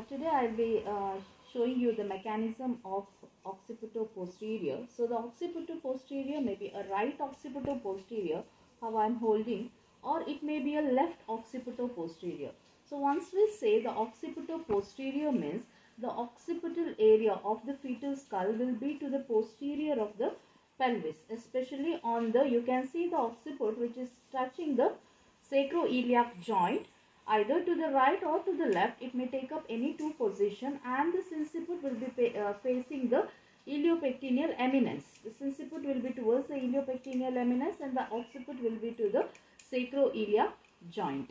Today I'll be showing you the mechanism of occipital posterior. So the occipital posterior may be a right occipital posterior, how I'm holding, or it may be a left occipital posterior. So once we say the occipital posterior means the occipital area of the fetal skull will be to the posterior of the pelvis, especially on the, you can see the occiput which is touching the sacroiliac joint. Either to the right or to the left, it may take up any two position, and the sinciput will be facing the iliopectineal eminence. The sinciput will be towards the iliopectineal eminence and the occiput will be to the sacroiliac joint.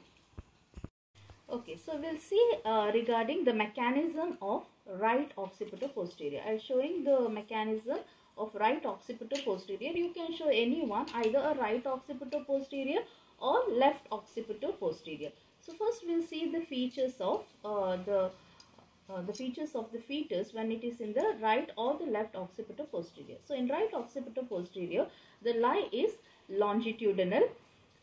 Okay, so we'll see regarding the mechanism of right occipital posterior. I'm showing the mechanism of right occipital posterior. You can show any one, either a right occipital posterior or left occipital posterior. So first we'll see the features of the features of the fetus when it is in the right or the left occipital posterior. So in right occipital posterior, the lie is longitudinal,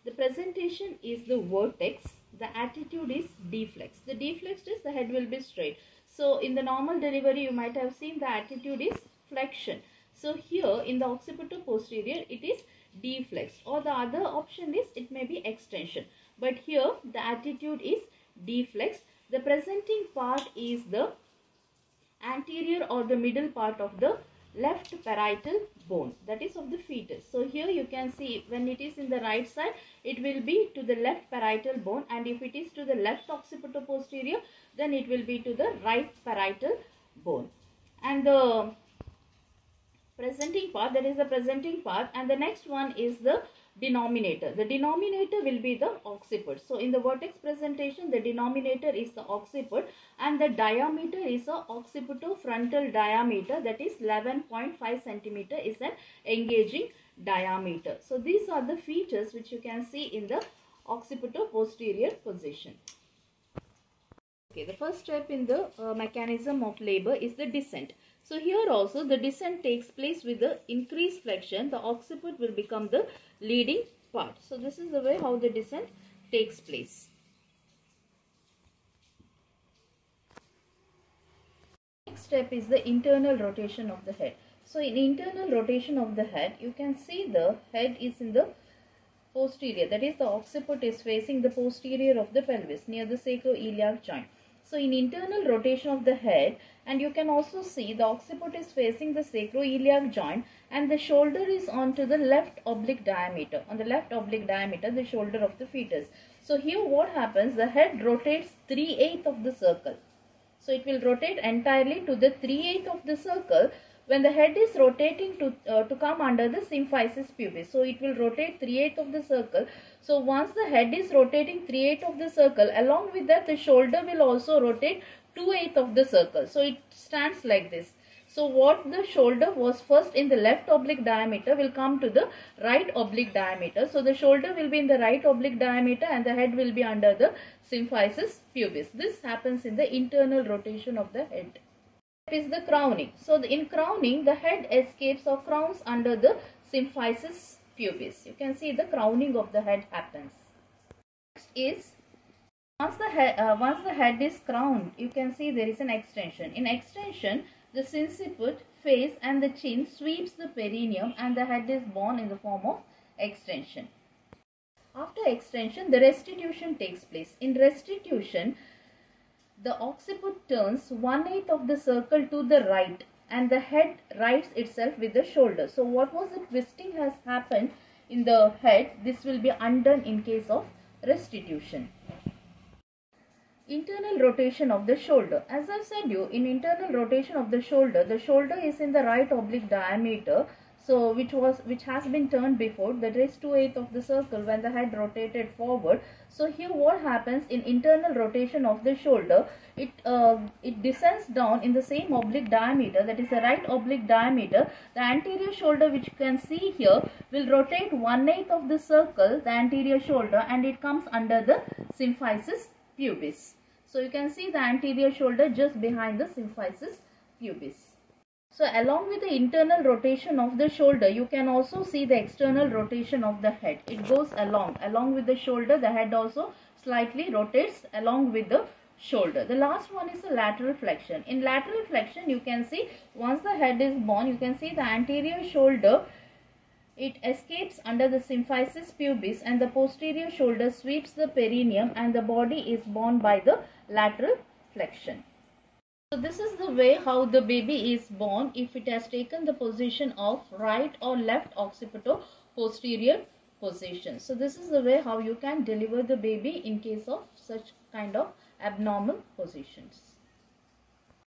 the presentation is the vertex, the attitude is deflex. The deflexed is the head will be straight. So in the normal delivery you might have seen the attitude is flexion. So here in the occipital posterior it is deflexed, or the other option is it may be extension. But here the attitude is deflexed. The presenting part is the anterior or the middle part of the left parietal bone, that is of the fetus. So here you can see when it is in the right side, it will be to the left parietal bone, and if it is to the left occipital posterior, then it will be to the right parietal bone. And the presenting part, that is the presenting part, and the next one is the denominator. The denominator will be the occiput. So in the vertex presentation, the denominator is the occiput, and the diameter is the occipitofrontal diameter, that is 11.5 centimeter is an engaging diameter. So these are the features which you can see in the occipital posterior position. Okay, the first step in the mechanism of labor is the descent. So here also the descent takes place with the increased flexion. The occiput will become the leading part. So this is the way how the descent takes place. Next step is the internal rotation of the head. So in internal rotation of the head, you can see the head is in the posterior, that is the occiput is facing the posterior of the pelvis near the sacroiliac joint. So in internal rotation of the head, and you can also see the occiput is facing the sacroiliac joint and the shoulder is onto the left oblique diameter. On the left oblique diameter, the shoulder of the fetus. So here what happens, the head rotates 3/8 of the circle. So it will rotate entirely to the 3/8 of the circle when the head is rotating to come under the symphysis pubis. So it will rotate 3/8 of the circle. So once the head is rotating 3/8 of the circle, along with that the shoulder will also rotate 2/8 of the circle. So it stands like this. So what the shoulder was first in the left oblique diameter will come to the right oblique diameter. So the shoulder will be in the right oblique diameter and the head will be under the symphysis pubis. This happens in the internal rotation of the head. Is the crowning. So in crowning, the head escapes or crowns under the symphysis pubis. You can see the crowning of the head happens. Next is once the head is crowned, you can see there is an extension. In extension, the sinciput, face and the chin sweeps the perineum and the head is born in the form of extension. After extension, the restitution takes place. In restitution, the occiput turns 1/8 of the circle to the right and the head rights itself with the shoulder. So what was the twisting has happened in the head, this will be undone in case of restitution. Internal rotation of the shoulder. As I said you, in internal rotation of the shoulder is in the right oblique diameter. So which has been turned before, that is 2/8 of the circle when the head rotated forward. So here what happens in internal rotation of the shoulder, it descends down in the same oblique diameter, that is the right oblique diameter. The anterior shoulder, which you can see here, will rotate 1/8 of the circle, the anterior shoulder, and it comes under the symphysis pubis. So you can see the anterior shoulder just behind the symphysis pubis. So along with the internal rotation of the shoulder, you can also see the external rotation of the head. It goes along with the shoulder. The head also slightly rotates along with the shoulder. The last one is the lateral flexion. In lateral flexion, you can see once the head is born, you can see the anterior shoulder, it escapes under the symphysis pubis, and the posterior shoulder sweeps the perineum, and the body is borne by the lateral flexion. So this is the way how the baby is born if it has taken the position of right or left occipital posterior position. So this is the way how you can deliver the baby in case of such kind of abnormal positions.